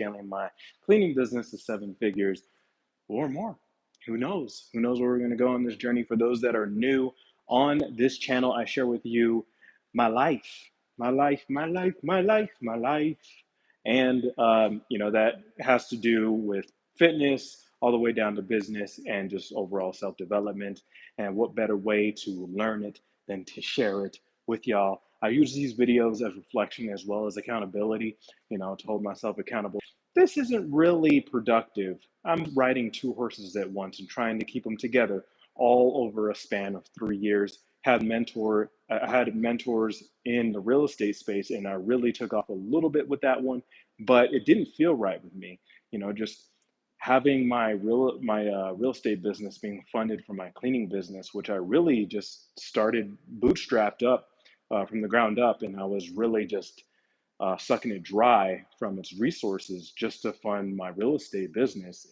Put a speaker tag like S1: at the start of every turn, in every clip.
S1: scaling my cleaning business to 7 figures or more. Who knows? Who knows where we're going to go on this journey? For those that are new on this channel, I share with you my life, my life, my life, my life, my life. And, that has to do with fitness all the way down to business and just overall self development. And what better way to learn it than to share it with y'all? I use these videos as reflection as well as accountability, to hold myself accountable. This isn't really productive. I'm riding 2 horses at once and trying to keep them together all over a span of 3 years. I had mentors in the real estate space, and I really took off a little bit with that one, but it didn't feel right with me. Just having my real estate business being funded from my cleaning business, which I really just started bootstrapped up from the ground up, and I was really just sucking it dry from its resources just to fund my real estate business.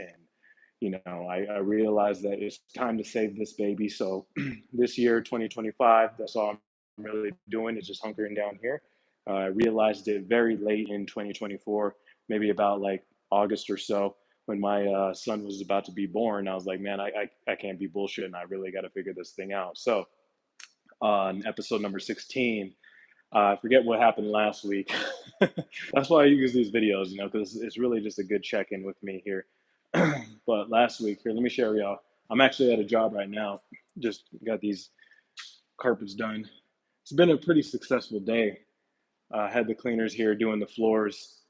S1: And I realized that it's time to save this baby. So this year, 2025, that's all I'm really doing is just hunkering down here. I realized it very late in 2024, maybe about like August or so, when my son was about to be born. I was like, man, I can't be bullshitting. I really got to figure this thing out. So on episode number 16, I forget what happened last week. That's why I use these videos, because it's really just a good check-in with me here. But last week, here, let me share with y'all. I'm actually at a job right now. Just got these carpets done. It's been a pretty successful day. I had the cleaners here doing the floors.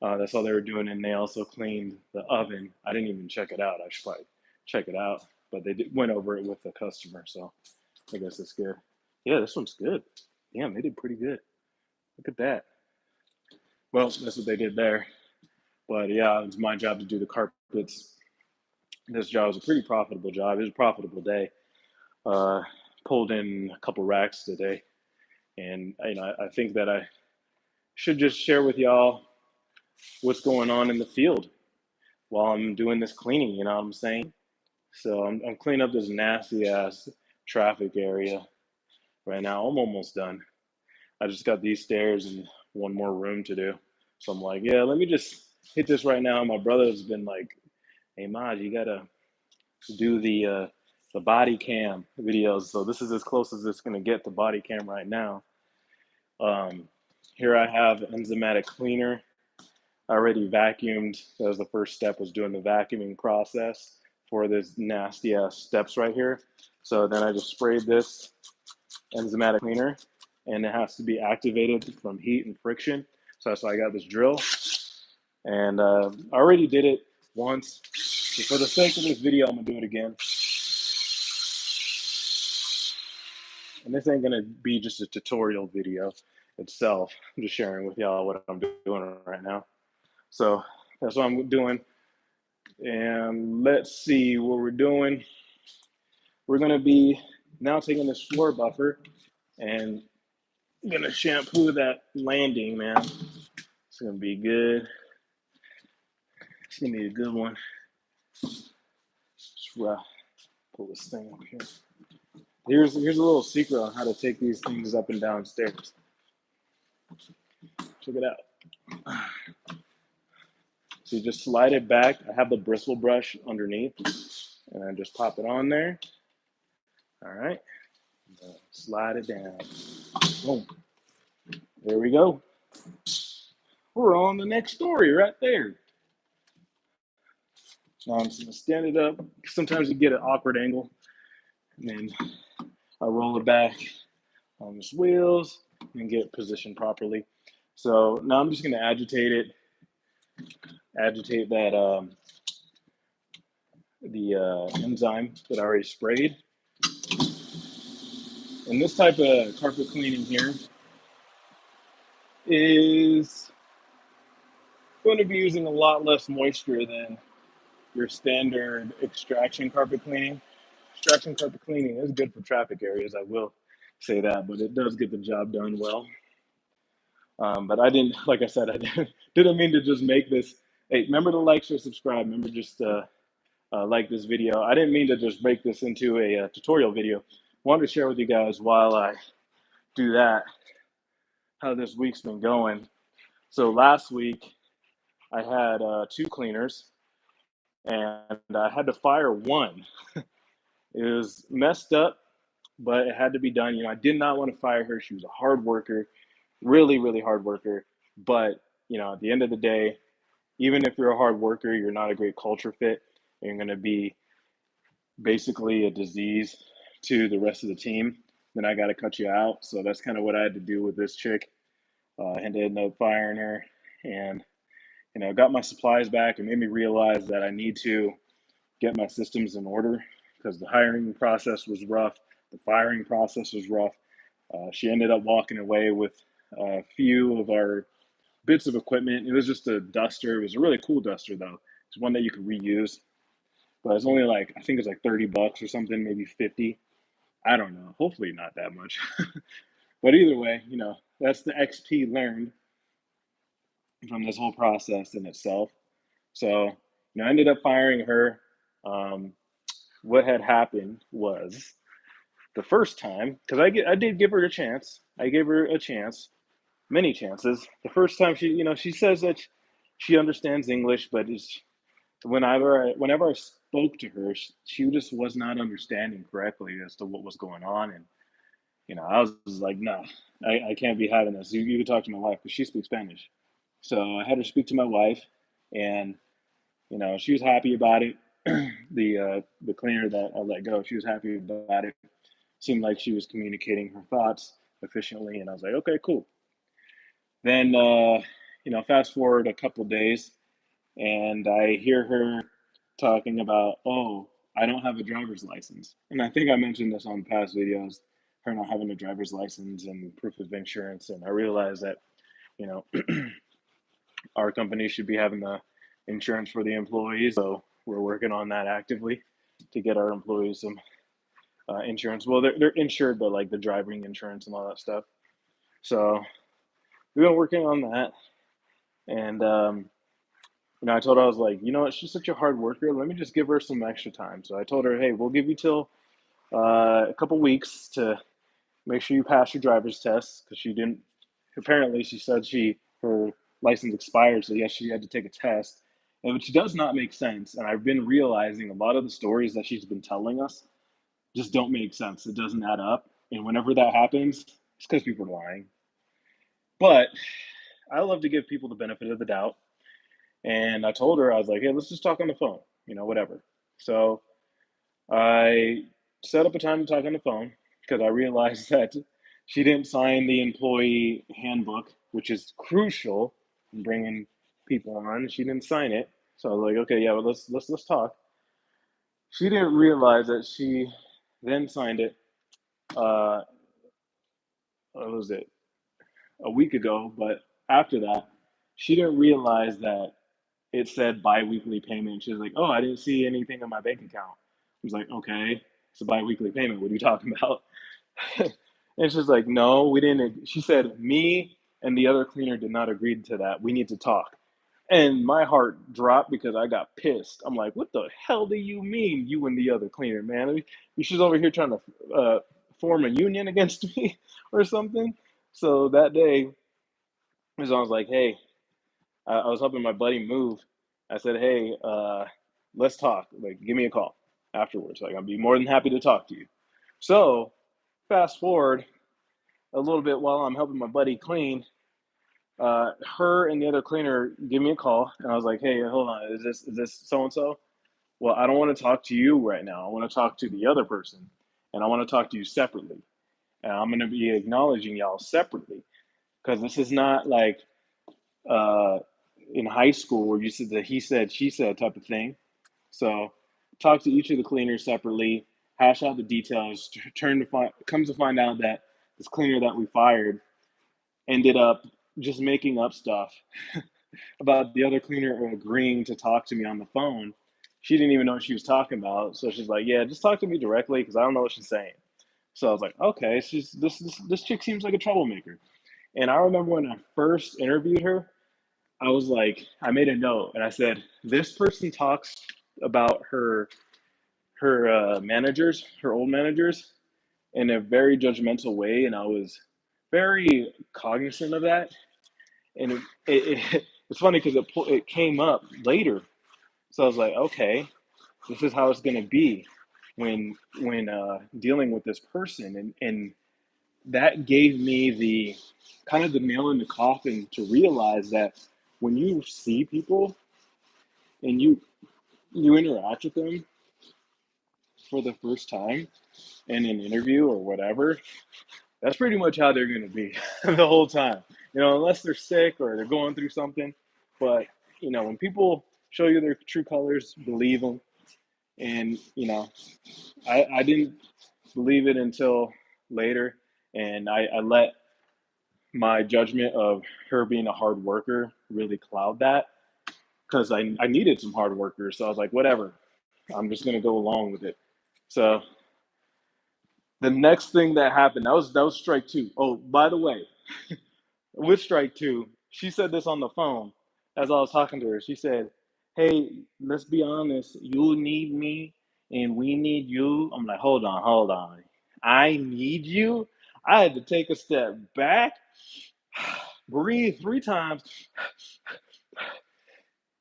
S1: That's all they were doing, and they also cleaned the oven. I didn't even check it out. I should probably check it out, but went over it with the customer, so I guess it's good. Yeah, this one's good. Damn, they did pretty good. Look at that. Well, that's what they did there. But yeah, it's my job to do the carpets. This job was a pretty profitable job. It was a profitable day. Uh, Pulled in a couple racks today, and I think that I should just share with y'all what's going on in the field while I'm doing this cleaning. You know what I'm saying? So I'm cleaning up this nasty ass traffic area right now. I'm almost done. I just got these stairs and one more room to do. So I'm like, yeah, let me just hit this right now. My brother's been like, hey, Maj, you gotta do the body cam videos. So this is as close as it's gonna get to body cam right now. Here I have enzymatic cleaner. I already vacuumed. That was the first step, was doing the vacuuming process for this nasty ass steps right here. So then I just sprayed this enzymatic cleaner, and it has to be activated from heat and friction. So that's why I got this drill. And I already did it once. So for the sake of this video, I'm gonna do it again. And this ain't gonna be just a tutorial video itself. I'm just sharing with y'all what I'm doing right now. So that's what I'm doing. And let's see what we're doing. We're gonna be now taking this floor buffer and I'm gonna shampoo that landing, man. It's gonna be good. It's gonna be a good one. Just pull this thing up here. Here's a little secret on how to take these things up and down stairs. Check it out. So you just slide it back. I have the bristle brush underneath, and I just pop it on there. All right. Slide it down. Boom. There we go. We're on the next story right there. Now I'm just gonna stand it up. Sometimes you get an awkward angle, and then I roll it back on the wheels and get it positioned properly. So now I'm just gonna agitate that the enzyme that I already sprayed. And this type of carpet cleaning here is going to be using a lot less moisture than your standard extraction carpet cleaning. Extraction carpet cleaning is good for traffic areas, I will say that, but it does get the job done well. But I didn't, like I said, I didn't mean to just make this. Hey, remember to like, share, subscribe. Remember just like this video. I didn't mean to just make this into a tutorial video. Wanted to share with you guys while I do that how this week's been going. So last week I had two cleaners, and I had to fire one. It was messed up, but it had to be done. I did not want to fire her. She was a hard worker, really, really hard worker. But at the end of the day, even if you're a hard worker, you're not a great culture fit. And you're going to be basically a disease to the rest of the team. Then I got to cut you out. So that's kind of what I had to do with this chick. I had to end up firing her, and got my supplies back. And made me realize that I need to get my systems in order because the hiring process was rough. The firing process was rough. She ended up walking away with a few of our bits of equipment. It was just a duster. It was a really cool duster though. It's one that you could reuse, but it's only like I think it's like $30 or something, maybe 50. I don't know. Hopefully not that much. But either way, that's the XP learned from this whole process in itself. So, I ended up firing her. Um, what had happened was the first time, because I did give her a chance. I gave her a chance, many chances. The first time she says that she understands English, but whenever I spoke to her, she just was not understanding correctly as to what was going on, and I was like, no, I can't be having this. You can talk to my wife because she speaks Spanish, so I had her speak to my wife, and she was happy about it. The cleaner that I let go, she was happy about it. Seemed like she was communicating her thoughts efficiently, and I was like, okay, cool. Then fast forward a couple days, and I hear her talking about, oh, I don't have a driver's license. And I think I mentioned this on past videos, her not having a driver's license and proof of insurance. And I realized that, you know, our company should be having the insurance for the employees. So we're working on that actively to get our employees some insurance. Well, they're insured, but like the driving insurance and all that stuff. So we've been working on that. And I told her, I was like, she's such a hard worker. Let me just give her some extra time. So I told her, hey, we'll give you till a couple weeks to make sure you pass your driver's test because she didn't. Apparently, she said her license expired, so yes, she had to take a test, and which does not make sense. And I've been realizing a lot of the stories that she's been telling us just don't make sense. It doesn't add up, and whenever that happens, it's because people are lying. But I love to give people the benefit of the doubt. And I told her, I was like, hey, let's just talk on the phone, whatever. So I set up a time to talk on the phone because I realized that she didn't sign the employee handbook, which is crucial in bringing people on. She didn't sign it. So I was like, okay, yeah, well, let's talk. She didn't realize that she then signed it. Uh, what was it? A week ago, but after that, she didn't realize that it said biweekly payment. She was like, "Oh, I didn't see anything in my bank account." I was like, "Okay, it's a biweekly payment. What are you talking about?" And she's like, "No, we didn't." She said, "Me and the other cleaner did not agree to that. We need to talk." And my heart dropped because I got pissed. I'm like, "What the hell do you mean, you and the other cleaner, man? She's over here trying to form a union against me or something." So that day, I was like, "Hey, I was helping my buddy move. I said, hey, let's talk. Like, give me a call afterwards. Like, I'll be more than happy to talk to you." So, fast forward a little bit while I'm helping my buddy clean. Her and the other cleaner give me a call, and I was like, "Hey, hold on, is this so and so?" Well, I don't want to talk to you right now. I want to talk to the other person, and I want to talk to you separately. And I'm going to be acknowledging y'all separately because this is not like uh, in high school where you said the he said she said type of thing. So talk to each of the cleaners separately, hash out the details. Comes to find out that this cleaner that we fired ended up just making up stuff about the other cleaner agreeing to talk to me on the phone. She didn't even know what she was talking about, so she's like, "Yeah, just talk to me directly because I don't know what she's saying." So I was like, "Okay, this chick seems like a troublemaker." And I remember when I first interviewed her, I was like, I made a note and I said, this person talks about her managers, her old managers, in a very judgmental way, and I was very cognizant of that. And it's funny because it came up later. So I was like, okay, this is how it's gonna be when dealing with this person, and that gave me the kind of the nail in the coffin to realize that when you see people and you interact with them for the first time in an interview or whatever, that's pretty much how they're going to be the whole time. Unless they're sick or they're going through something. But when people show you their true colors, believe them. And I didn't believe it until later, and I let my judgment of her being a hard worker really cloud that, because I needed some hard workers. So I was like, whatever, I'm just gonna go along with it. So the next thing that happened, that was strike two. Oh, by the way, with strike two, she said this on the phone as I was talking to her. She said, "Hey, let's be honest. You need me, and we need you." I'm like, hold on. I need you. I had to take a step back, breathe 3 times,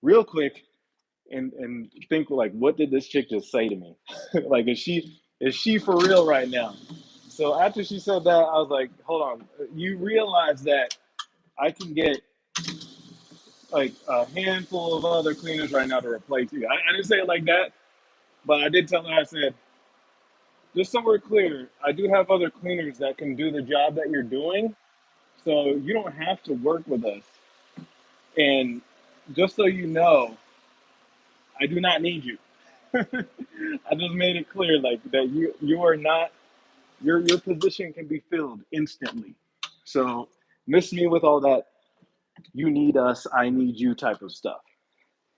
S1: real quick, and think like, what did this chick just say to me? Like, is she for real right now? So after she said that, I was like, hold on. You realize that I can get like a handful of other cleaners right now to replace you. I didn't say it like that, but I did tell her, I said, just so we're clear, I do have other cleaners that can do the job that you're doing. So you don't have to work with us. And just so you know, I do not need you. I just made it clear like that you are not, your position can be filled instantly. So miss me with all that you need us, I need you type of stuff.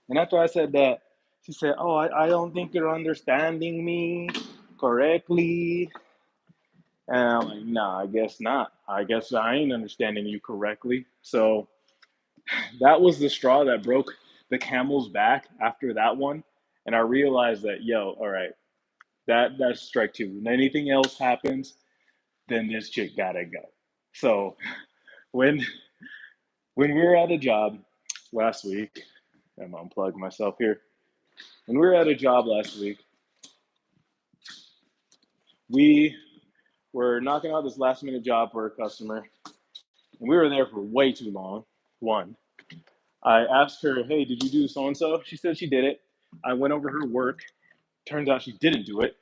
S1: And after I said that, she said, "Oh, I don't think you're understanding me correctly." And I'm like, "Nah, I guess not. I guess I ain't understanding you correctly." So that was the straw that broke the camel's back after that one. And I realized that, yo, all right, that's strike two. When anything else happens, then this chick gotta go. So when when we were at a job last week, I'm unplugging myself here. When we were at a job last week, we were knocking out this last minute job for a customer, and we were there for way too long. One, I asked her, "Hey, did you do so and so?" She said she did it. I went over her work. Turns out she didn't do it.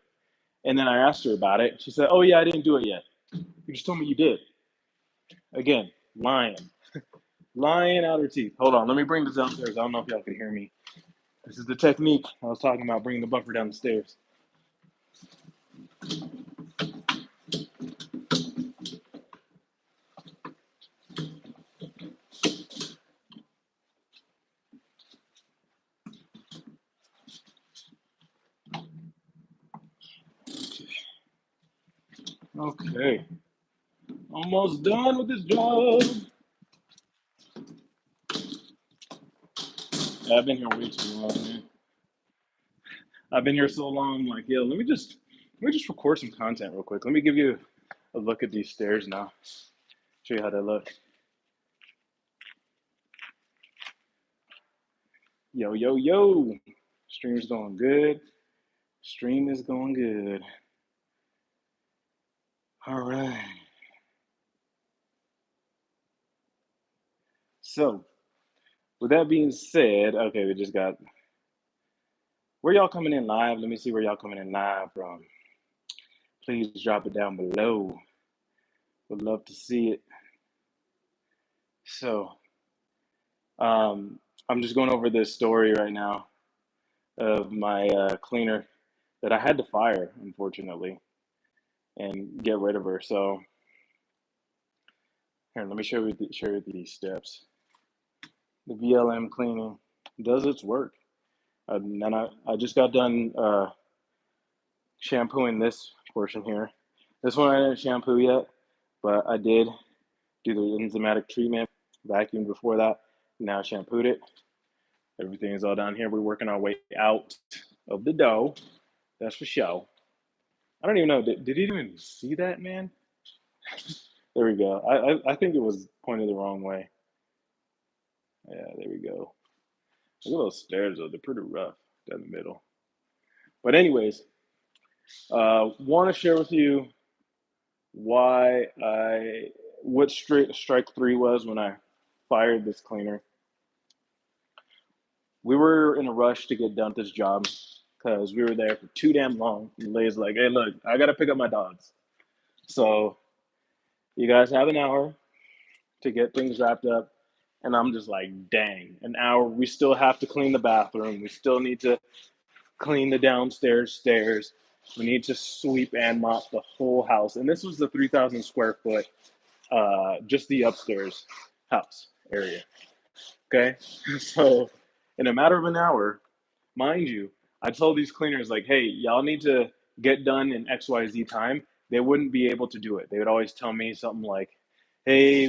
S1: And then I asked her about it. She said, "Oh yeah, I didn't do it yet. You just told me you did." Again, lying, lying out her teeth. Hold on, let me bring this downstairs. I don't know if y'all can hear me. This is the technique I was talking about, bringing the buffer down the stairs. Okay, almost done with this job. I've been here way too long, man. I've been here so long. I'm like, yo, let me just record some content real quick. Let me give you a look at these stairs now. Show you how they look. Yo, yo, yo. Stream's going good. Stream is going good. All right. So, with that being said, okay, we just got, where y'all coming in live? Let me see where y'all coming in live from. Please drop it down below. Would love to see it. So, I'm just going over this story right now of my cleaner that I had to fire, unfortunately, and get rid of her. So, here, let me show you these steps. The VLM cleaning does its work. And then I just got done shampooing this portion here. This one I didn't shampoo yet, but I did do the enzymatic treatment, vacuum before that. Now I shampooed it. Everything is all down here. We're working our way out of the dough. That's for show. I don't even know. Did he even see that, man? There we go. I think it was pointed the wrong way. Yeah, there we go. Look at those stairs though; they're pretty rough down the middle. But anyways, want to share with you why I what strike three was when I fired this cleaner. We were in a rush to get done this job because we were there for too damn long. And Lay's like, "Hey, look, I gotta pick up my dogs, so you guys have an hour to get things wrapped up." And I'm just like, "Dang, an hour? We still have to clean the bathroom. We still need to clean the downstairs stairs. We need to sweep and mop the whole house." And this was the 3,000 square foot, just the upstairs house area. Okay. So, in a matter of an hour, mind you, I told these cleaners, like, hey, y'all need to get done in XYZ time. They wouldn't be able to do it. They would always tell me something like, hey,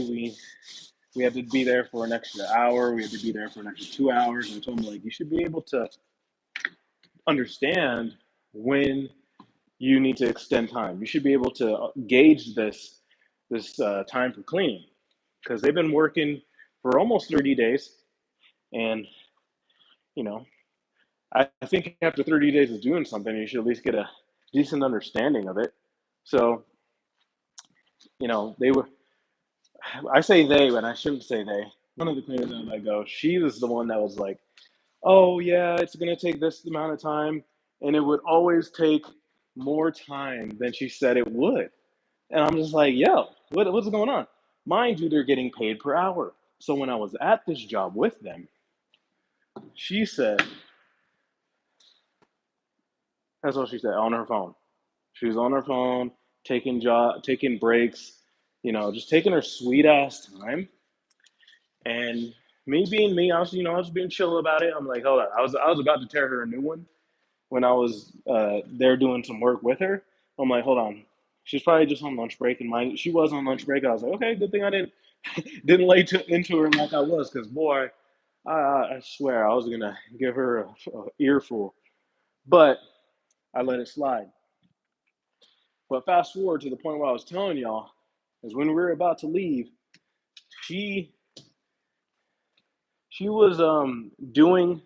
S1: we had to be there for an extra hour. We had to be there for an extra 2 hours. And I told them, like, you should be able to understand when you need to extend time. You should be able to gauge this time for cleaning because they've been working for almost 30 days. And, you know, I think after 30 days of doing something, you should at least get a decent understanding of it. So, they were, I say they, but I shouldn't say they. One of the cleaners that I let go, she was the one that was like, oh, yeah, it's going to take this amount of time. And it would always take more time than she said it would. And I'm just like, yo, what's going on? Mind you, they're getting paid per hour. So when I was at this job with them, she said, that's what she said on her phone. She was on her phone, taking breaks, just taking her sweet ass time. And me being me, I was being chill about it. I'm like, hold on, I was about to tear her a new one when I was there doing some work with her. I'm like, hold on, she's probably just on lunch break, and she was on lunch break. I was like, okay, good thing I didn't lay into her like I was, because boy, I swear I was gonna give her a earful, but I let it slide. But fast forward to the point where I was telling y'all is when we were about to leave, she she was doing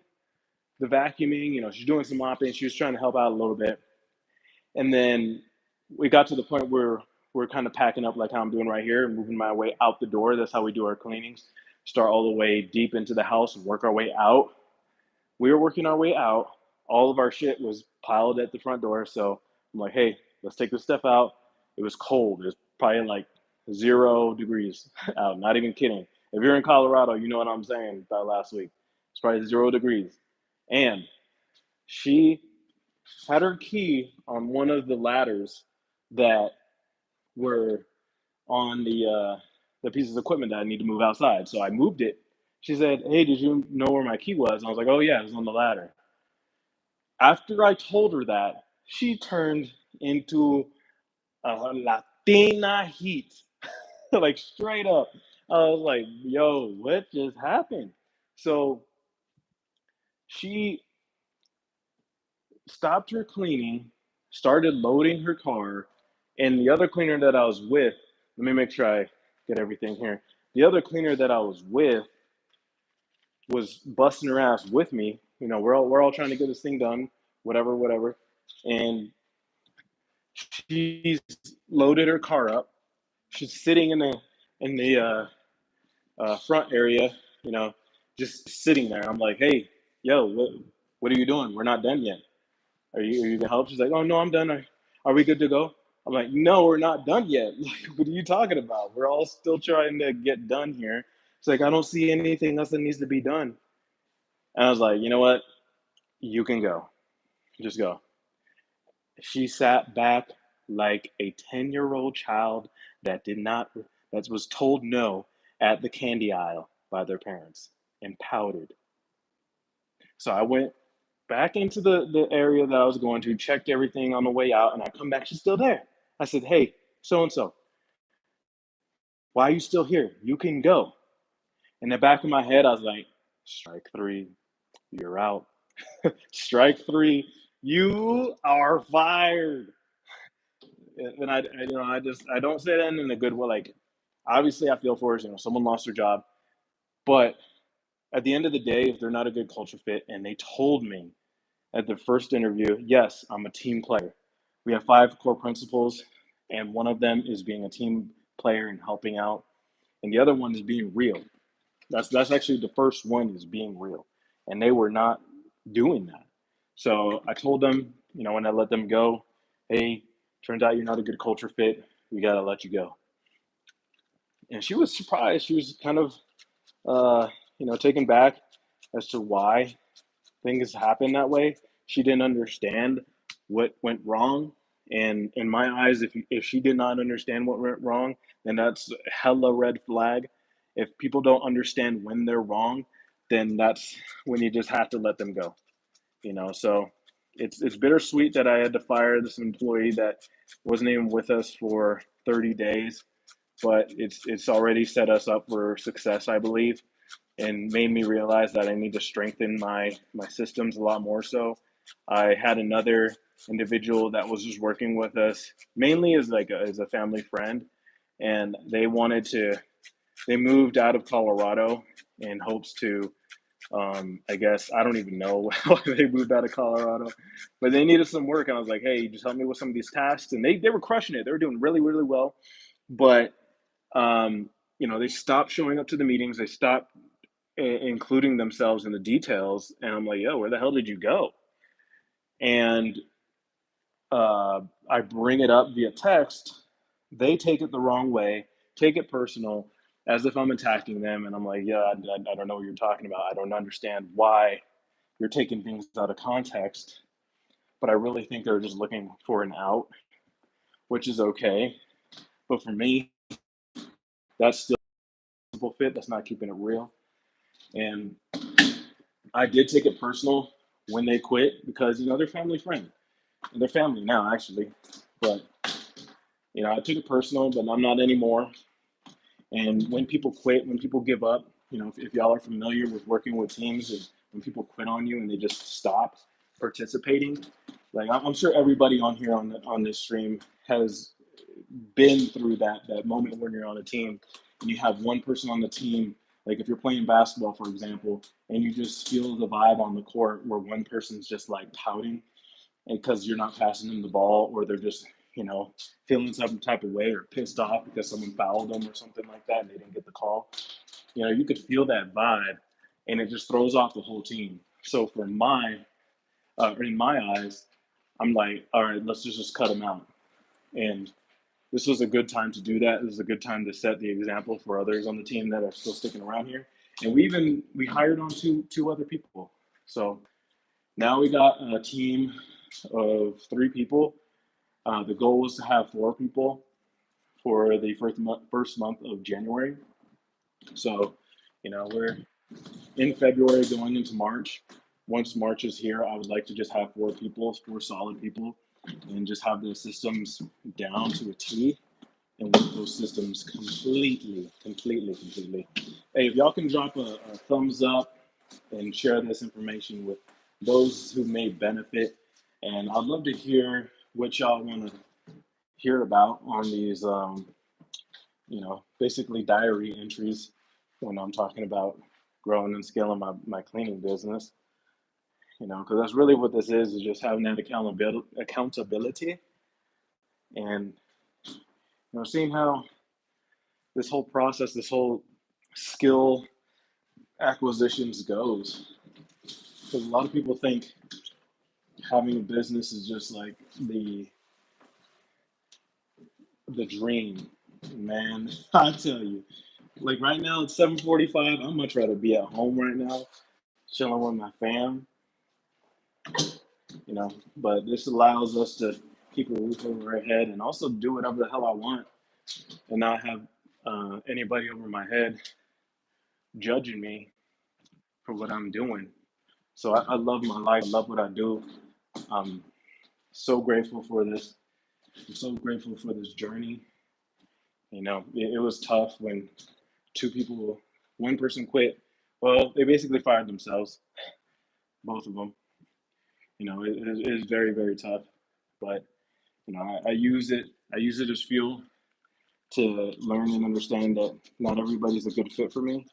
S1: the vacuuming. She's doing some mopping. She was trying to help out a little bit, and then we got to the point where we're kind of packing up like how I'm doing right here, and moving my way out the door. That's how we do our cleanings. Start all the way deep into the house and work our way out. We were working our way out. All of our shit was piled at the front door. So I'm like, hey, let's take this stuff out. It was cold. It was probably like 0 degrees out. Not even kidding. If you're in Colorado, you know what I'm saying about last week. It's probably 0 degrees. And she had her key on one of the ladders that were on the pieces of equipment that I need to move outside. So I moved it. She said, hey, did you know where my key was? And I was like, oh, yeah, it was on the ladder. After I told her that, she turned into a Latina heat, like straight up. I was like, yo, what just happened? So she stopped her cleaning, started loading her car, and the other cleaner that I was with, let me make sure I get everything here. The other cleaner that I was with was busting her ass with me. We're all trying to get this thing done, whatever, whatever. And she's loaded her car up. She's sitting in the front area, you know, just sitting there. I'm like, hey, yo, what are you doing? We're not done yet. Are you gonna help? She's like, oh no, I'm done. Are we good to go? I'm like, no, we're not done yet. Like, what are you talking about? We're all still trying to get done here. It's like, I don't see anything else that needs to be done. And I was like, you know what? You can go. Just go. She sat back like a 10-year-old child that did not that was told no at the candy aisle by their parents and pouted. So I went back into the area that I was going to, checked everything on the way out, and I come back, she's still there. I said, hey, so and so, why are you still here? You can go. In the back of my head, I was like, strike three, you're out. Strike three, you are fired. And I don't say that in a good way. Like, obviously, I feel for her. Someone lost their job, but At the end of the day, if they're not a good culture fit, and they told me at the first interview, yes, I'm a team player. We have 5 core principles, and one of them is being a team player and helping out, and the other one is being real. That's actually the first one, is being real, and they were not doing that. So I told them, when I let them go, hey, turns out you're not a good culture fit. We gotta let you go. And she was surprised. She was kind of, taken back as to why things happen that way. She didn't understand what went wrong. And in my eyes, if she did not understand what went wrong, then that's hella red flag. If people don't understand when they're wrong, then that's when you just have to let them go. So it's bittersweet that I had to fire this employee that wasn't even with us for 30 days, but it's already set us up for success, I believe, and made me realize that I need to strengthen my systems a lot more. So I had another individual that was just working with us mainly as a family friend, and they moved out of Colorado in hopes to, I guess I don't even know why they moved out of Colorado, but they needed some work, and I was like, hey, just help me with some of these tasks, and they were crushing it. They were doing really really well, but they stopped showing up to the meetings. They stopped including themselves in the details, and I'm like, yo, where the hell did you go? And I bring it up via text. They take it the wrong way, take it personal, as if I'm attacking them, and I'm like, yeah, I don't know what you're talking about. I don't understand why you're taking things out of context, but I really think they're just looking for an out, which is okay. But for me, that's still a simple fit. That's not keeping it real. And I did take it personal when they quit, because they're family friend. And they're family now, actually. But I took it personal, but I'm not anymore. And when people quit, when people give up, if y'all are familiar with working with teams, and when people quit on you and they just stop participating, like I'm sure everybody on here on this stream has been through that moment when you're on a team and you have one person on the team, like if you're playing basketball, for example, and you just feel the vibe on the court where one person's just like pouting, and because you're not passing them the ball, or they're just feeling some type of way or pissed off because someone fouled them or something like that and they didn't get the call. You could feel that vibe, and it just throws off the whole team. So in my eyes, I'm like, all right, let's just cut them out. And this was a good time to do that. This is a good time to set the example for others on the team that are still sticking around here. And we hired on two other people. So now we got a team of 3 people. The goal was to have 4 people for the first month of January. So, we're in February going into March. Once March is here, I would like to just have 4 people, 4 solid people, and just have the systems down to a T, and work those systems completely. Hey, if y'all can drop a thumbs up and share this information with those who may benefit, and I'd love to hear what y'all want to hear about on these, basically diary entries when I'm talking about growing and scaling my cleaning business. Because that's really what this is just having that accountability, and seeing how this whole process, this whole skill acquisitions goes. Because a lot of people think having a business is just like the dream. Man, I tell you, like right now it's 7:45. I'd much rather be at home right now, chilling with my fam. But this allows us to keep a roof over our head and also do whatever the hell I want, and not have anybody over my head judging me for what I'm doing. So I love my life. I love what I do. I'm so grateful for this. I'm so grateful for this journey. It was tough when 2 people, one person quit. Well, they basically fired themselves, both of them. It is very, very tough. But, I use it. I use it as fuel to learn and understand that not everybody's a good fit for me.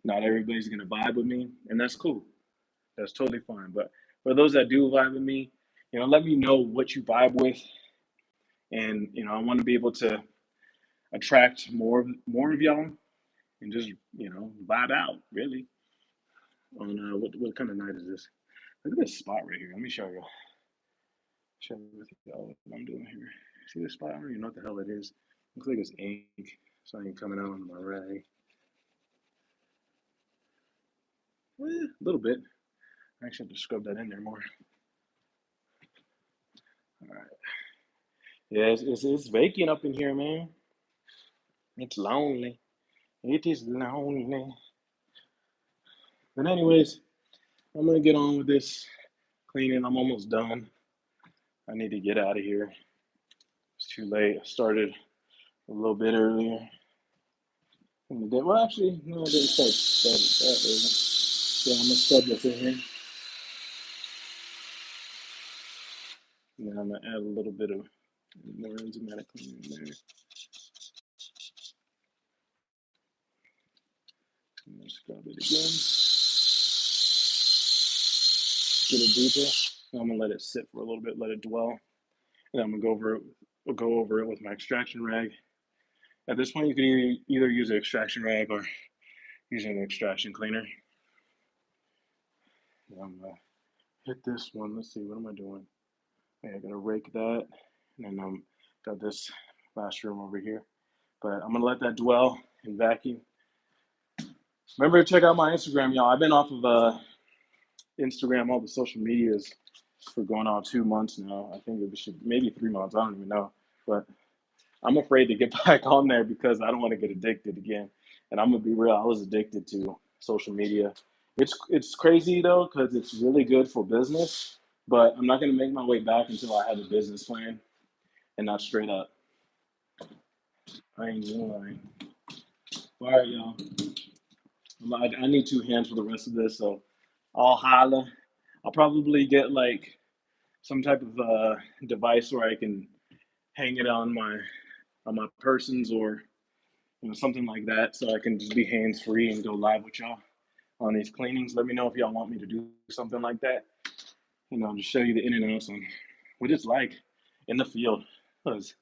S1: Not everybody's gonna vibe with me, and that's cool. That's totally fine. But for those that do vibe with me, let me know what you vibe with, and I want to be able to attract more of y'all and just vibe out really on what kind of night is this? Look at this spot right here. Let me show you with y'all what I'm doing here. See this spot? I don't even know what the hell it is. Looks like it's ink. Something coming out on my rag. A little bit. I actually have to scrub that in there more. All right. Yeah, it's vacant up in here, man. It's lonely. It is lonely. But anyways, I'm gonna get on with this cleaning. I'm almost done. I need to get out of here. It's too late. I started a little bit earlier in the day. Well, actually, no, I didn't start that early. Yeah, I'm gonna scrub this in here. And then I'm gonna add a little bit of more enzymatic cleaner in there. I'm gonna scrub it again. Get it deeper. And I'm gonna let it sit for a little bit, let it dwell. And I'm gonna go over it with my extraction rag. At this point, you can either use an extraction rag or using an extraction cleaner. And I'm gonna hit this one. Let's see, what am I doing? Okay, I'm gonna rake that, and then got this last room over here. But I'm gonna let that dwell and vacuum. Remember to check out my Instagram, y'all. I've been off of Instagram, all the social medias for going on 2 months now. I think it should maybe 3 months. I don't even know, but I'm afraid to get back on there because I don't want to get addicted again. And I'm gonna be real. I was addicted to social media. It's crazy though because it's really good for business, but I'm not gonna make my way back until I have a business plan and not straight up. I ain't gonna lie. All right, y'all. I need two hands for the rest of this, so I'll holla. I'll probably get like some type of device where I can hang it on my persons or something like that, so I can just be hands free and go live with y'all on these cleanings. Let me know if y'all want me to do something like that. Just show you the in and outs on what it's like in the field. Because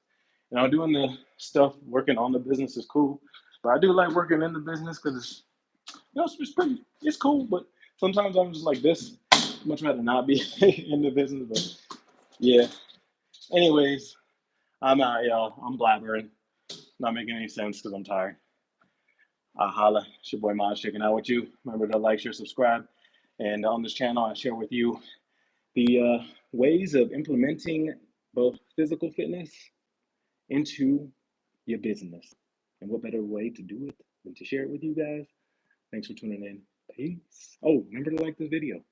S1: doing the stuff, working on the business is cool, but I do like working in the business because it's cool. But sometimes I'm just like this. Much rather not be in the business, but yeah. Anyways, I'm out, y'all. I'm blabbering. Not making any sense because I'm tired. Holla. It's your boy Mod checking out with you. Remember to like, share, subscribe. And on this channel, I share with you the ways of implementing both physical fitness into your business. And what better way to do it than to share it with you guys? Thanks for tuning in. Peace. Oh, remember to like this video.